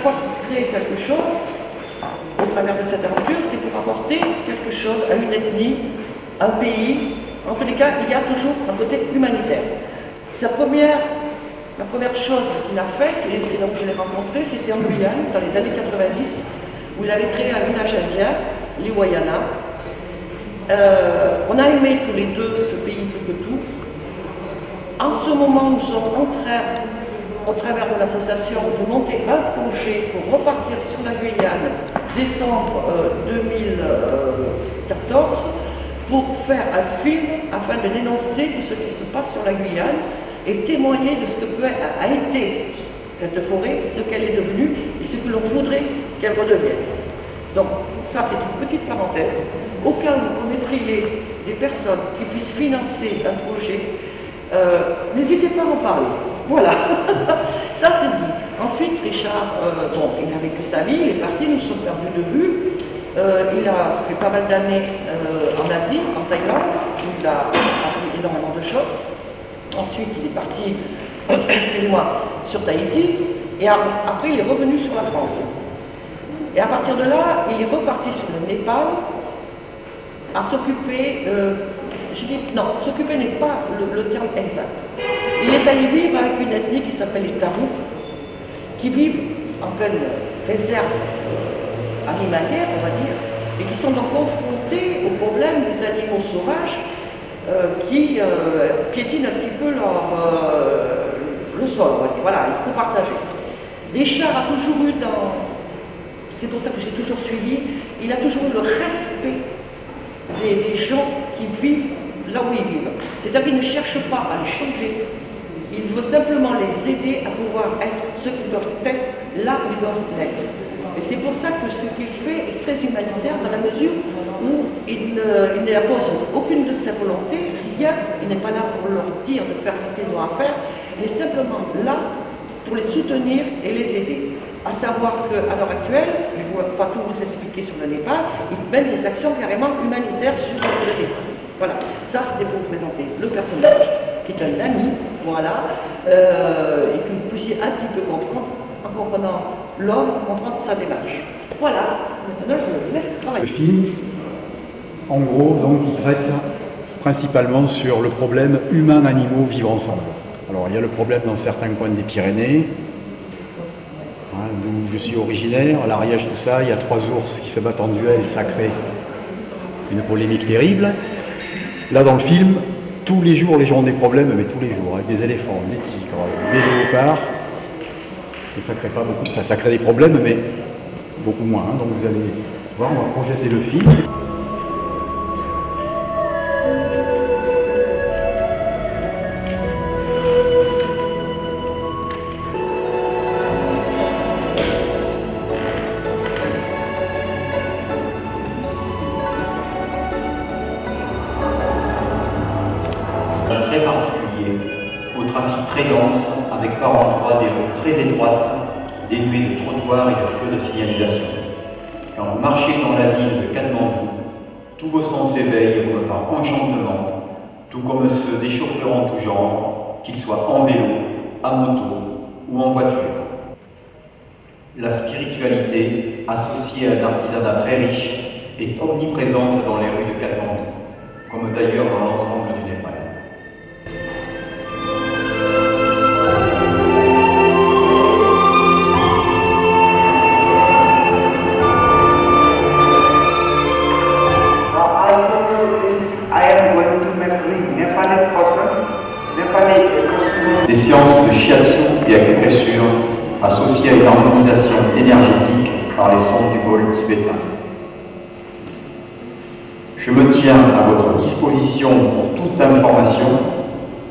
fois qu'il crée quelque chose, au travers de cette aventure, c'est pour apporter quelque chose à une ethnie, un pays. En tous les cas, il y a toujours un côté humanitaire. La première chose qu'il a faite, et c'est là où je l'ai rencontré, c'était en Guyane, dans les années 90, où il avait créé un village indien, l'Iwayana. On a aimé tous les deux ce pays plus que tout. En ce moment, nous sommes en train, au travers de l'association, de monter un projet pour repartir sur la Guyane, décembre 2014, pour faire un film afin de dénoncer tout ce qui se passe sur la Guyane et témoigner de ce que a été cette forêt, ce qu'elle est devenue et ce que l'on voudrait qu'elle redevienne. Donc ça c'est une petite parenthèse. Au cas où vous connaîtriez des personnes qui puissent financer un projet, n'hésitez pas à en parler. Voilà, ça c'est dit. Ensuite Richard, bon, il a vécu sa vie, il est parti, nous sommes perdus de vue. Il a fait pas mal d'années en Asie, en Thaïlande, où il a appris énormément de choses. Ensuite, il est parti, excusez-moi, sur Tahiti, et après, il est revenu sur la France. Et à partir de là, il est reparti sur le Népal, à s'occuper, je dis, non, s'occuper n'est pas le terme exact. Il est allé vivre avec une ethnie qui s'appelle les Tarouk, qui vivent en pleine réserve animalière, on va dire, et qui sont donc confrontés au problème des animaux sauvages qui piétinent un petit peu le sol, on va dire. Voilà, il faut partager. Richard a toujours eu c'est pour ça que j'ai toujours suivi, il a toujours eu le respect des gens qui vivent là où ils vivent. C'est-à-dire qu'il ne cherche pas à les changer, il veut simplement les aider à pouvoir être ceux qui doivent être là où ils doivent l'être. Et c'est pour ça que ce qu'il fait est très humanitaire dans la mesure où il n'impose aucune de ses volontés, rien, il n'est pas là pour leur dire de faire ce qu'ils ont à faire, il est simplement là pour les soutenir et les aider. À savoir qu'à l'heure actuelle, je ne vais pas tout vous expliquer sur le Népal, il mène des actions carrément humanitaires sur le Népal. Voilà, ça c'était pour vous présenter le personnage, qui est un ami, voilà, et que vous puissiez un petit peu comprendre, en comprenant l'homme, comprendre sa démarche. Voilà, maintenant je vous laisse travailler. Le film, en gros, donc, il traite principalement sur le problème humain-animaux vivre ensemble. Alors il y a le problème dans certains coins des Pyrénées, d'où je suis originaire, à l'Ariège, tout ça, il y a 3 ours qui se battent en duel, ça crée une polémique terrible. Là dans le film, tous les jours les gens ont des problèmes, mais tous les jours, avec des éléphants, des tigres, des léopards, et ça crée pas beaucoup, enfin, ça crée des problèmes, mais beaucoup moins. Donc vous allez voir, on va projeter le film. Très particulier, au trafic très dense, avec par endroits des routes très étroites, dénuées de trottoirs et de feux de signalisation. Quand vous marchez dans la ville de Katmandou, tous vos sens s'éveillent comme par enchantement, tout comme ceux des chauffeurs en tout genre, qu'ils soient en vélo, à moto ou en voiture. La spiritualité, associée à un artisanat très riche, est omniprésente dans les rues de Katmandou, comme d'ailleurs dans l'ensemble du Népal. Des séances de shiatsu et acupressure associées à une harmonisation énergétique par les sons du bol tibétain. Je me tiens à votre disposition pour toute information,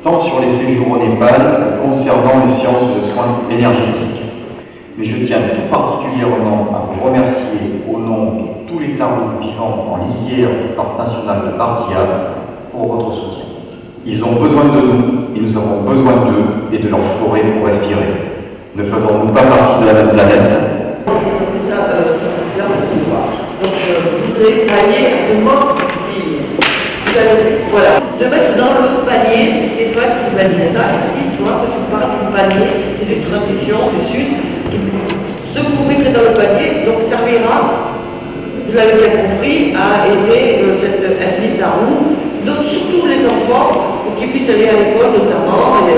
tant sur les séjours au Népal que concernant les séances de soins énergétiques. Mais je tiens tout particulièrement à vous remercier au nom de tous les Tarouk vivant en lisière du Parc national de Bardia pour votre soutien. Ils ont besoin de nous, et nous avons besoin d'eux et de leur forêt pour respirer. Ne faisons-nous pas partie de la même planète? C'était ça, ce soir. Donc je voudrais pallier à ce manque vous avez, voilà, de mettre dans le panier, c'est Stéphane qui m'a dit ça, il dit, toi, quand tu parles du panier, c'est une tradition du Sud, ce que vous servira, vous l'avez bien compris, à aider cette ethnie Darou, surtout les enfants, pour qu'ils puissent aller à l'école notamment,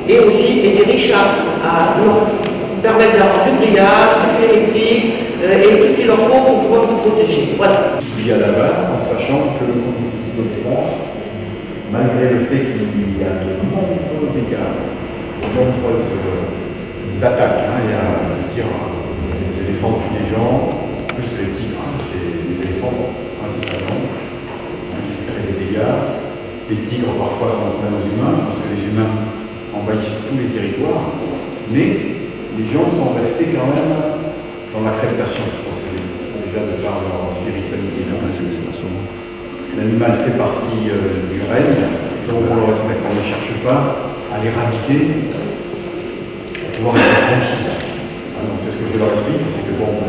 et aussi aider Richard à leur permettre d'avoir du grillage, du fil électrique, et tout ce qu'il leur faut pour pouvoir se protéger. Voilà. Il y a là-bas, en sachant que le front, malgré le fait qu'il y a de nombreux dégâts, de nombreuses attaques, il y a les éléphants tuent les gens, plus les tigres, c'est les éléphants principalement, qui créent des dégâts. Les tigres parfois sont pleins aux humains, parce que les humains envahissent tous les territoires, mais les gens sont restés quand même dans l'acceptation de procéder, déjà de par leur spiritualité. L'animal fait partie du règne, donc on le respecte, on ne cherche pas à l'éradiquer pour pouvoir être tranquille. Donc c'est ce que je leur explique, c'est que bon,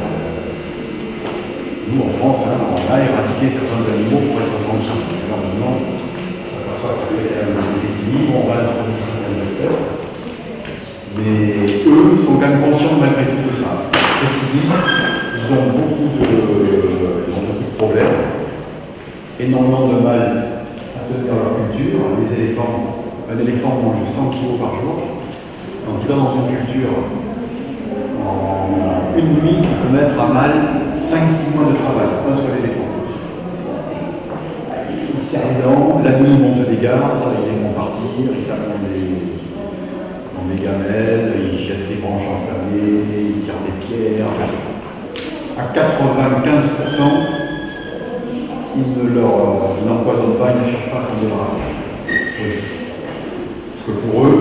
nous en France, on a éradiqué certains animaux pour être tranquille. Alors maintenant, on s'aperçoit que ça fait quand même un déséquilibre, on va introduire certaines espèces. Mais eux sont quand même conscients malgré tout de ça. Ceci dit, ils ont beaucoup de problèmes, énormément de mal à tenir leur culture. Les éléphants, un éléphant mange 100 kg par jour. Quand il va dans une culture, en une nuit, il peut mettre à mal 5-6 mois de travail, un seul éléphant. Il serre les dents, la nuit il monte des gardes, ils les font partir, ils tapent dans des gamelles, ils jettent des branches enflammées, ils tirent des pierres. À 95%, ils n'empoisonnent pas, ils ne cherchent pas à s'en débarrasser. Oui. Parce que pour eux,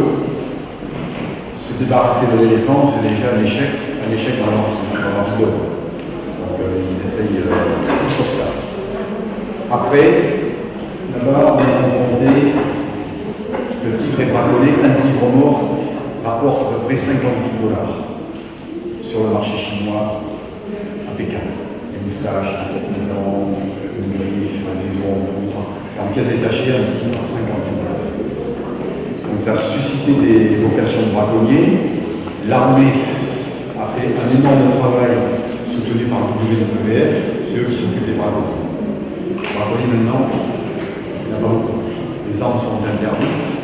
se débarrasser de l'éléphant, c'est déjà un échec dans leur vie d'homme. Donc ils essayent pour ça. Après, là-bas, on a demandé le tigre est braconné, un tigre mort rapporte à peu près 50 000 $ sur le marché chinois à Pékin. Des moustaches, des têtes de dents, une griffe, des os en pièces détachées, un tigre à 50 000 $. Donc ça a suscité des vocations de braconniers. L'armée a fait un énorme travail soutenu par le WWF, c'est eux qui s'occupent des braconniers. Les braconniers maintenant, il y en a pas beaucoup. Les armes sont interdites.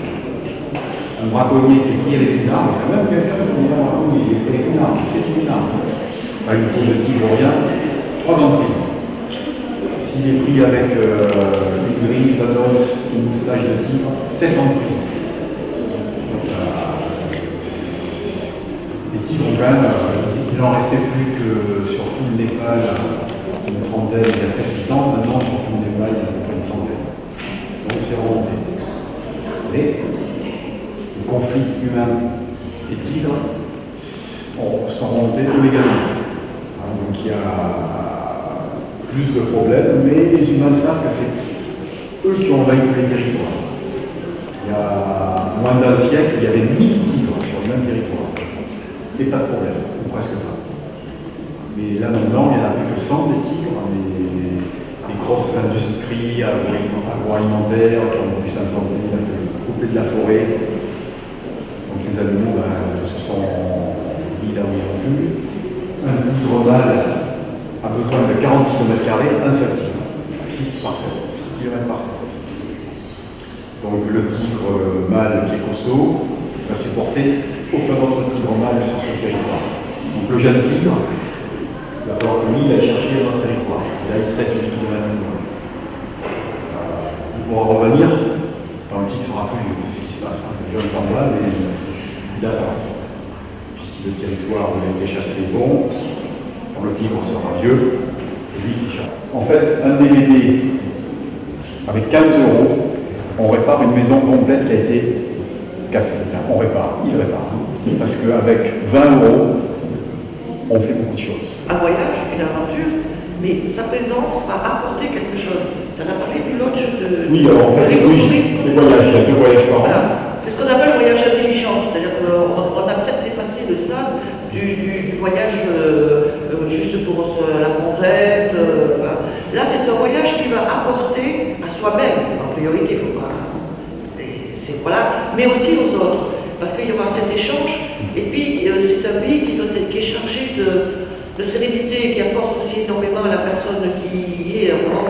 Un braconnier qui est pris avec une arme, il y a même quelqu'un qui dit ah oui, il est pris avec une arme, c'est une arme. Pas une peau de tigre ou rien, 3 ans de prison. S'il est pris avec une griffe, un os, une moustache de tigre, 7 ans de prison. Donc, les tigres ont quand même, il n'en restait plus que sur tout le Népal, une trentaine, il y a 7-8 ans, maintenant sur tout le Népal, il y a à peu près une centaine. Donc c'est remonté. Mais les conflits humains et tigres sont remontés également. Donc il y a plus de problèmes, mais les humains savent que c'est eux qui ont envahi tous les territoires. Il y a moins d'un siècle, il y avait 1000 tigres sur le même territoire. Et pas de problème, ou presque pas. Mais là maintenant, il n'y en a plus que 100 des tigres, les grosses industries agroalimentaires qui ont pu s'implanter, couper de la forêt. Donc les animaux se sont mis là où ils ont pu. Un tigre mâle a besoin de 40 km², un seul tigre, 6 km par 7. Donc le tigre mâle qui est costaud va supporter aucun autre tigre mâle sur ce territoire. Donc le jeune tigre, il va falloir que lui il aille chercher un autre territoire. Il a 7-8 km. Il pourra revenir quand le tigre sera plus vieux. C'est ce qui se passe. Le jeune s'en va, mais il attend. Puis si le territoire où il a été chassé est bon, quand le tigre sera vieux, c'est lui qui chasse. En fait, un DVD avec 15 €, on répare une maison complète qui a été cassée. On répare, il répare. Parce qu'avec 20 €, on fait beaucoup de choses. Un voyage, une aventure, mais sa présence a apporté quelque chose. Tu en as parlé du lodge de... Oui, alors en fait, les voyages, il y a 2 voyages par an. Voilà. C'est ce qu'on appelle le voyage intelligent, c'est-à-dire qu'on a peut-être dépassé le stade du voyage juste pour la bronzette. Là, c'est un voyage qui va apporter à soi-même, en priorité, faut pas. Voilà, mais aussi aux autres, parce qu'il y aura cet échange, et puis c'est un pays qui est chargé de sérénité qui apporte aussi énormément à la personne qui est vraiment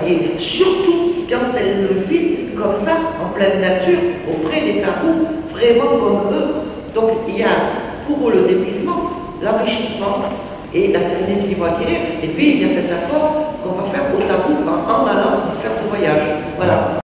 et surtout quand elle vit comme ça, en pleine nature, auprès des tabous, vraiment comme eux. Donc il y a pour eux le dépaysement, l'enrichissement et la sérénité qui va acquérir. Et puis il y a cet accord qu'on va faire au tabou en allant faire ce voyage. Voilà.